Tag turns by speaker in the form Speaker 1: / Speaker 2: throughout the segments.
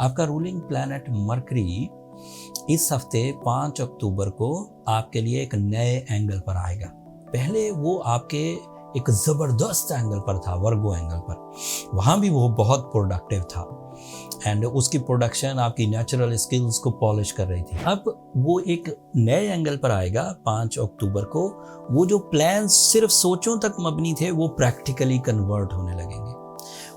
Speaker 1: आपका ruling planet mercury इस हफ्ते 5 अक्टूबर को आपके लिए एक नए एंगल पर आएगा। पहले वो आपके एक ज़बरदस्त एंगल पर था, वर्गो एंगल पर। वहाँ भी वो बहुत प्रोडक्टिव था एंड उसकी प्रोडक्शन आपकी नेचुरल स्किल्स को पॉलिश कर रही थी। अब वो एक नए एंगल पर आएगा 5 अक्टूबर को। वो जो प्लान्स सिर्फ सोचों तक मबनी थे वो प्रैक्टिकली कन्वर्ट होने लगेंगे।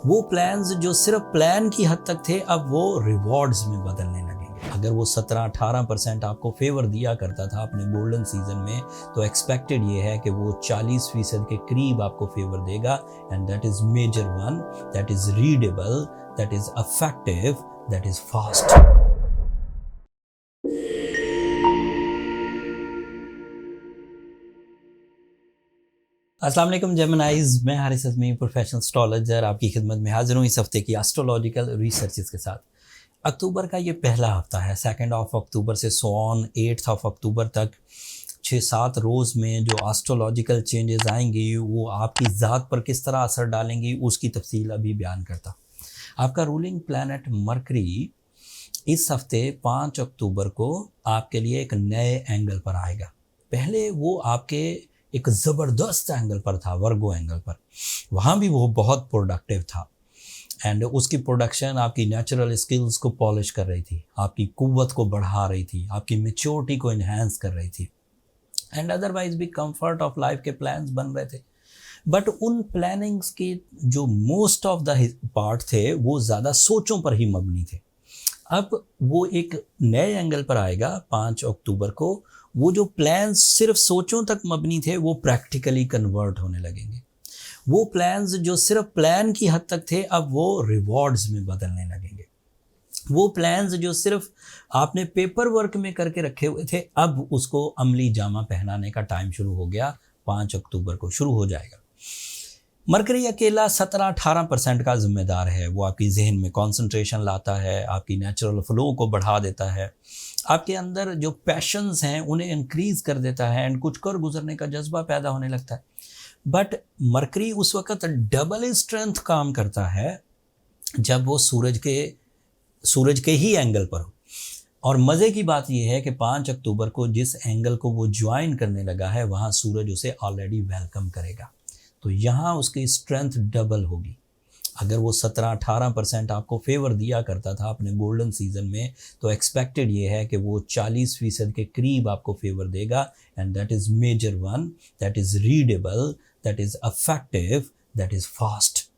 Speaker 1: वो प्लान्स जो सिर्फ प्लान की हद तक थे अब वो रिवॉर्ड्स में बदलने लगेंगे। अगर वो 17-18% आपको फेवर दिया करता था अपने गोल्डन सीजन में, तो एक्सपेक्टेड ये है कि वो 40% के करीब आपको फेवर देगा। And that is major one, that is readable, that is affective, that is fast. अस्सलाम वालेकुम जेमिनाइज, मैं हारिस अज़मी प्रोफेशनल एस्ट्रोलॉजर आपकी खिदमत में हाजिर हूँ इस हफ्ते की एस्ट्रोलॉजिकल रिसर्चेस के साथ। अक्टूबर का ये पहला हफ्ता है, 2 अक्टूबर से ऑन 8 अक्टूबर तक 6-7 रोज़ में जो एस्ट्रोलॉजिकल चेंजेस आएंगी वो आपकी ज़ात पर किस तरह असर डालेंगी उसकी तफसील अभी बयान करता। आपका रूलिंग प्लैनेट मरकरी इस हफ्ते 5 अक्टूबर को आपके लिए एक नए एंगल पर आएगा। पहले वो आपके एक ज़बरदस्त एंगल पर था, वर्गो एंगल पर। वहाँ भी वो बहुत प्रोडक्टिव था एंड उसकी प्रोडक्शन आपकी नेचुरल स्किल्स को पॉलिश कर रही थी, आपकी कुव्वत को बढ़ा रही थी, आपकी मैच्योरिटी को इन्हांस कर रही थी एंड अदरवाइज भी कंफर्ट ऑफ लाइफ के प्लान्स बन रहे थे। बट उन प्लानिंग्स के जो मोस्ट ऑफ द पार्ट थे वो ज़्यादा सोचों पर ही मबनी थे। अब वो एक नए एंगल पर आएगा 5 अक्टूबर को। वो जो प्लान्स सिर्फ सोचों तक मबनी थे वो प्रैक्टिकली कन्वर्ट होने लगेंगे। वो प्लान्स जो सिर्फ प्लान की हद तक थे अब वो रिवॉर्ड्स में बदलने लगेंगे। वो प्लान्स जो सिर्फ आपने पेपर वर्क में करके रखे हुए थे अब उसको अमली जामा पहनाने का टाइम शुरू हो गया, 5 अक्टूबर को शुरू हो जाएगा। मरकरी अकेला 17-18% का जिम्मेदार है। वो आपकी जहन में कंसंट्रेशन लाता है, आपकी नेचुरल फ्लो को बढ़ा देता है, आपके अंदर जो पैशंस हैं उन्हें इंक्रीज कर देता है एंड कुछ कर गुजरने का जज्बा पैदा होने लगता है। बट मरकरी उस वक़्त डबल स्ट्रेंथ काम करता है जब वो सूरज के ही एंगल पर हो। और मज़े की बात यह है कि 5 अक्टूबर को जिस एंगल को वो ज्वाइन करने लगा है वहाँ सूरज उसे ऑलरेडी वेलकम करेगा, तो यहाँ उसकी स्ट्रेंथ डबल होगी। अगर वो 17-18% आपको फेवर दिया करता था अपने गोल्डन सीजन में, तो एक्सपेक्टेड ये है कि वो 40% के करीब आपको फेवर देगा। And that is major one, that is readable, that is affective, that is fast.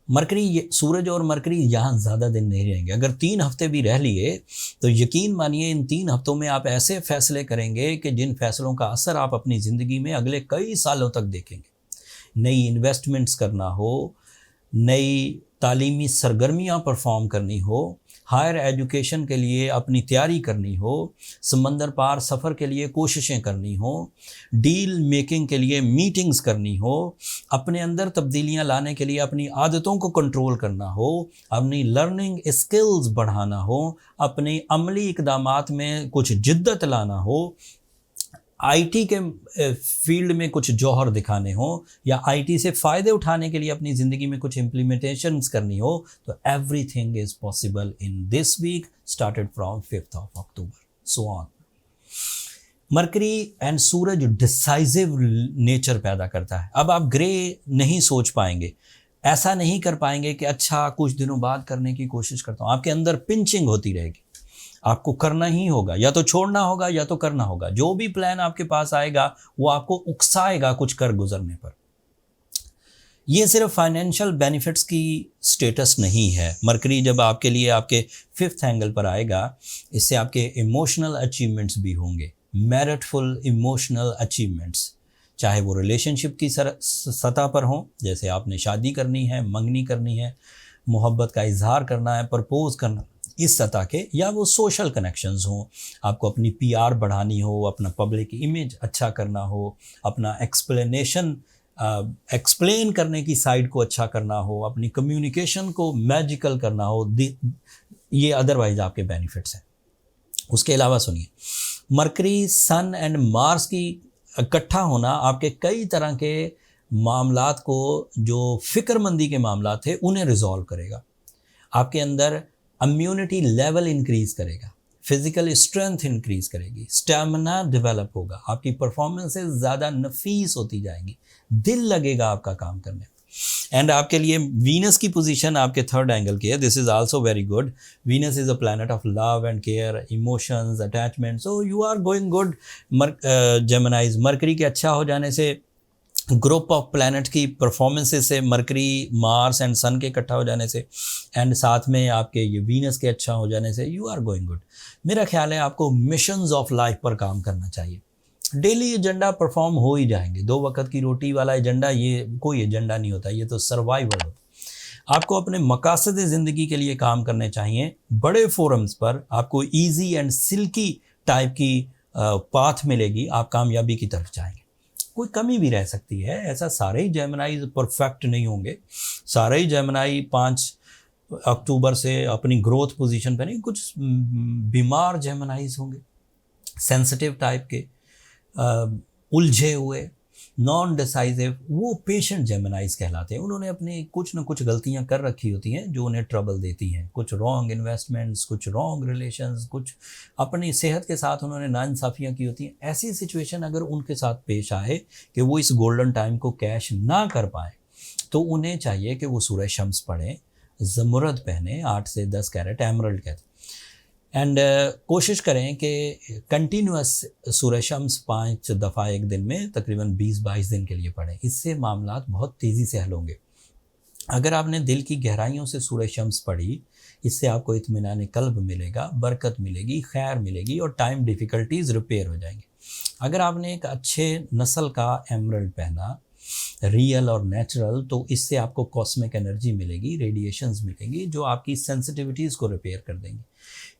Speaker 1: Mercury, सूरज और मरकरी यहाँ ज़्यादा दिन नहीं रहेंगे। अगर 3 हफ्ते भी रह लिए तो यकीन मानिए इन 3 हफ्तों में आप ऐसे फैसले करेंगे कि जिन फैसलों का असर आप अपनी ज़िंदगी में अगले कई सालों तक देखेंगे। नई इन्वेस्टमेंट्स करना हो, नई तालीमी सरगर्मियाँ परफॉर्म करनी हो, हायर एजुकेशन के लिए अपनी तैयारी करनी हो, समंदर पार सफ़र के लिए कोशिशें करनी हो, डील मेकिंग के लिए मीटिंग्स करनी हो, अपने अंदर तब्दीलियां लाने के लिए अपनी आदतों को कंट्रोल करना हो, अपनी लर्निंग स्किल्स बढ़ाना हो, अपने अमली इक़दामात में कुछ जिद्दत लाना हो, आईटी के फील्ड में कुछ जौहर दिखाने हो या आईटी से फ़ायदे उठाने के लिए अपनी ज़िंदगी में कुछ इम्प्लीमेंटेशंस करनी हो, तो everything is possible in this week started from 5 October so on. Mercury and सूरज डिसाइसिव नेचर पैदा करता है। अब आप ग्रे नहीं सोच पाएंगे, ऐसा नहीं कर पाएंगे कि अच्छा कुछ दिनों बाद करने की कोशिश करता हूँ। आपके अंदर पिंचिंग होती रहेगी, आपको करना ही होगा, या तो छोड़ना होगा या तो करना होगा। जो भी प्लान आपके पास आएगा वो आपको उकसाएगा कुछ कर गुजरने पर। ये सिर्फ फाइनेंशियल बेनिफिट्स की स्टेटस नहीं है। मरकरी जब आपके लिए आपके 5th एंगल पर आएगा, इससे आपके इमोशनल अचीवमेंट्स भी होंगे, मेरिटफुल इमोशनल अचीवमेंट्स, चाहे वो रिलेशनशिप की सतह पर हो, जैसे आपने शादी करनी है, मंगनी करनी है, मोहब्बत का इजहार करना है, प्रपोज करना, इस सतह के, या वो सोशल कनेक्शंस हों, आपको अपनी पीआर बढ़ानी हो, अपना पब्लिक इमेज अच्छा करना हो, अपना एक्सप्लेन करने की साइड को अच्छा करना हो, अपनी कम्युनिकेशन को मैजिकल करना हो, ये अदरवाइज आपके बेनिफिट्स हैं। उसके अलावा सुनिए, मरकरी सन एंड मार्स की इकट्ठा होना आपके कई तरह के मामलात को, जो फ़िक्रमंदी के मामलात थे, उन्हें रिजॉल्व करेगा। आपके अंदर इम्यूनिटी लेवल इंक्रीज करेगा, फिजिकल स्ट्रेंथ इंक्रीज करेगी, स्टेमिना डेवलप होगा, आपकी परफॉर्मेंसेस ज़्यादा नफीस होती जाएंगी, दिल लगेगा आपका काम करने में। एंड आपके लिए वीनस की पोजीशन आपके थर्ड एंगल की है, this is also very good. Venus is a planet of love and care, emotions, attachment, so you are going good. Geminis Mercury के अच्छा हो जाने से, ग्रुप ऑफ प्लैनेट की परफॉर्मेंसेस से, मरकरी, मार्स एंड सन के इकट्ठा हो जाने से, एंड साथ में आपके ये वीनस के अच्छा हो जाने से यू आर गोइंग गुड। मेरा ख्याल है आपको मिशंस ऑफ लाइफ पर काम करना चाहिए। डेली एजेंडा परफॉर्म हो ही जाएंगे, 2 वक्त की रोटी वाला एजेंडा ये कोई एजेंडा नहीं होता, ये तो सर्वाइवल होता। आपको अपने मकासद ज़िंदगी के लिए काम करने चाहिए। बड़े फोरम्स पर आपको ईजी एंड सिल्की टाइप की पाथ मिलेगी, आप कामयाबी की तरफ जाएंगे। कोई कमी भी रह सकती है, ऐसा सारे ही जेमिनाई परफेक्ट नहीं होंगे, सारे ही जेमिनाई 5 अक्टूबर से अपनी ग्रोथ पोजीशन पे नहीं, कुछ बीमार जेमिनाइज होंगे, सेंसिटिव टाइप के, उलझे हुए, नॉन डिसाइसिव, वो पेशेंट जेमिनाइज कहलाते हैं। उन्होंने अपनी कुछ न कुछ गलतियां कर रखी होती हैं जो उन्हें ट्रबल देती हैं, कुछ रॉन्ग इन्वेस्टमेंट्स, कुछ रॉन्ग रिलेशंस, कुछ अपनी सेहत के साथ उन्होंने नाइंसाफ़ियाँ की होती हैं। ऐसी सिचुएशन अगर उनके साथ पेश आए कि वो इस गोल्डन टाइम को कैश ना कर पाए, तो उन्हें चाहिए कि वो सूरज शम्स पढ़ें, ज़मुरद पहने, 8 से 10 कैरेट एमरल्ड कहते हैं, एंड कोशिश करें कि कंटिन्यूस सूरज शम्स 5 दफ़ा एक दिन में तकरीबन 20-22 दिन के लिए पढ़ें। इससे मामलात बहुत तेज़ी से हल होंगे। अगर आपने दिल की गहराइयों से सूरज शम्स पढ़ी, इससे आपको इत्मीनान क़ल्ब मिलेगा, बरकत मिलेगी, खैर मिलेगी और टाइम डिफ़िकल्टीज़ रिपेयर हो जाएंगी। अगर आपने एक अच्छे नस्ल का एमरल्ड पहना, रियल और नेचुरल, तो इससे आपको कॉस्मिक एनर्जी मिलेगी, रेडिएशंस मिलेंगी जो आपकी सेंसिटिविटीज़ को रिपेयर कर देंगी।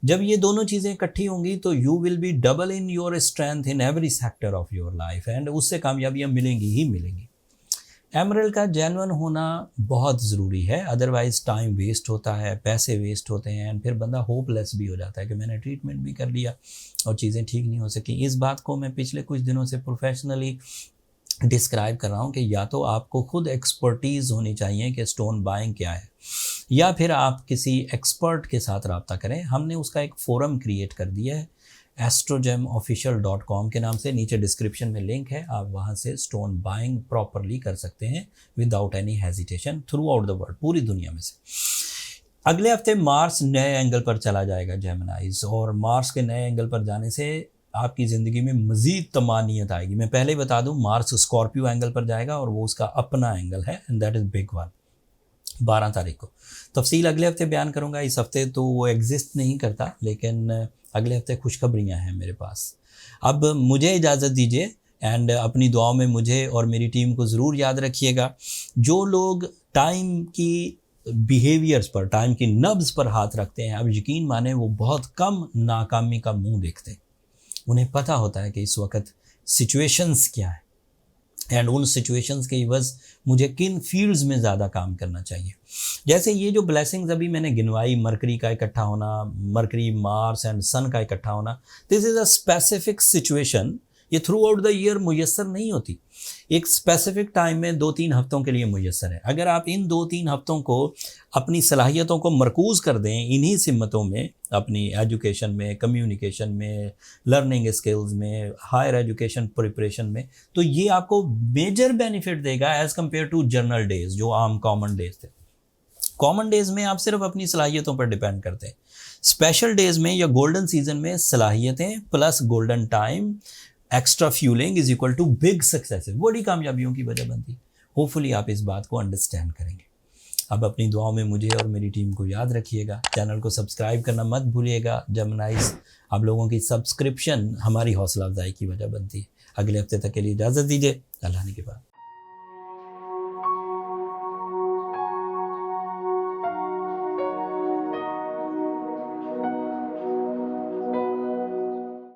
Speaker 1: जब ये दोनों चीज़ें इकट्ठी होंगी तो you will be double in your strength in every sector of your life, and उससे कामयाबियाँ मिलेंगी ही मिलेंगी। एमरल्ड का जेन्युइन होना बहुत ज़रूरी है, अदरवाइज़ टाइम वेस्ट होता है, पैसे वेस्ट होते हैं, एंड फिर बंदा होपलेस भी हो जाता है कि मैंने ट्रीटमेंट भी कर लिया और चीज़ें ठीक नहीं हो सकी। इस बात को मैं पिछले कुछ दिनों से प्रोफेशनली डिस्क्राइब कर रहा हूँ कि या तो आपको खुद एक्सपर्टीज़ होनी चाहिए कि स्टोन बाइंग क्या है, या फिर आप किसी एक्सपर्ट के साथ रब्ता करें। हमने उसका एक फ़ोरम क्रिएट कर दिया है, astrogemofficial.com के नाम से, नीचे डिस्क्रिप्शन में लिंक है, आप वहाँ से स्टोन बाइंग प्रॉपरली कर सकते हैं without any hesitation through out the world, पूरी दुनिया में से। अगले हफ्ते मार्स नए एंगल पर चला जाएगा जेमिनाइज, और मार्स के नए एंगल पर जाने से आपकी ज़िंदगी में मज़ीद तमानियत आएगी। मैं पहले ही बता दूं, मार्स स्कॉर्पियो एंगल पर जाएगा और वो उसका अपना एंगल है, and that is big one, 12 तारीख को। तफसील अगले हफ्ते बयान करूंगा। इस हफ्ते तो वो एग्जिस्ट नहीं करता, लेकिन अगले हफ्ते खुशखबरियाँ हैं मेरे पास। अब मुझे इजाज़त दीजिए, एंड अपनी दुआओं में मुझे और मेरी टीम को ज़रूर याद रखिएगा। जो लोग टाइम की बिहेवियर्स पर, टाइम की नब्ज़ पर हाथ रखते हैं, अब यकीन माने वो बहुत कम नाकामी का मुंह देखते हैं। उन्हें पता होता है कि इस वक्त सिचुएशंस क्या है, एंड उन सिचुएशंस के इवज़ मुझे किन फील्ड्स में ज़्यादा काम करना चाहिए। जैसे ये जो ब्लेसिंग्स अभी मैंने गिनवाई, मरकरी का इकट्ठा होना, मरकरी, मार्स एंड सन का इकट्ठा होना, this is a specific situation, ये थ्रू आउट द ईयर मुयस्सर नहीं होती, एक स्पेसिफिक टाइम में 2-3 हफ्तों के लिए मुयस्सर है। अगर आप इन 2-3 हफ्तों को अपनी सलाहियतों को मरकूज़ कर दें इन्हीं सिमतों में, अपनी एजुकेशन में, कम्युनिकेशन में, लर्निंग स्किल्स में, हायर एजुकेशन प्रिपरेशन में, तो ये आपको मेजर बेनिफिट देगा as compare to general days जो आम कॉमन डेज थे। कॉमन डेज में आप सिर्फ अपनी सलाहियतों पर डिपेंड करते हैं। स्पेशल डेज में या गोल्डन सीजन में सलाहियतें plus golden time, extra fueling is equal to big success, बड़ी कामयाबियों की वजह बनती। होपफुली आप इस बात को अंडरस्टैंड करेंगे। अब अपनी दुआओं में मुझे और मेरी टीम को याद रखिएगा, चैनल को सब्सक्राइब करना मत भूलिएगा। जेमिनाइज, आप लोगों की सब्सक्रिप्शन हमारी हौसला अफजाई की वजह बनती है। अगले हफ्ते तक के लिए इजाज़त दीजिए, अल्लाह ने के बाद।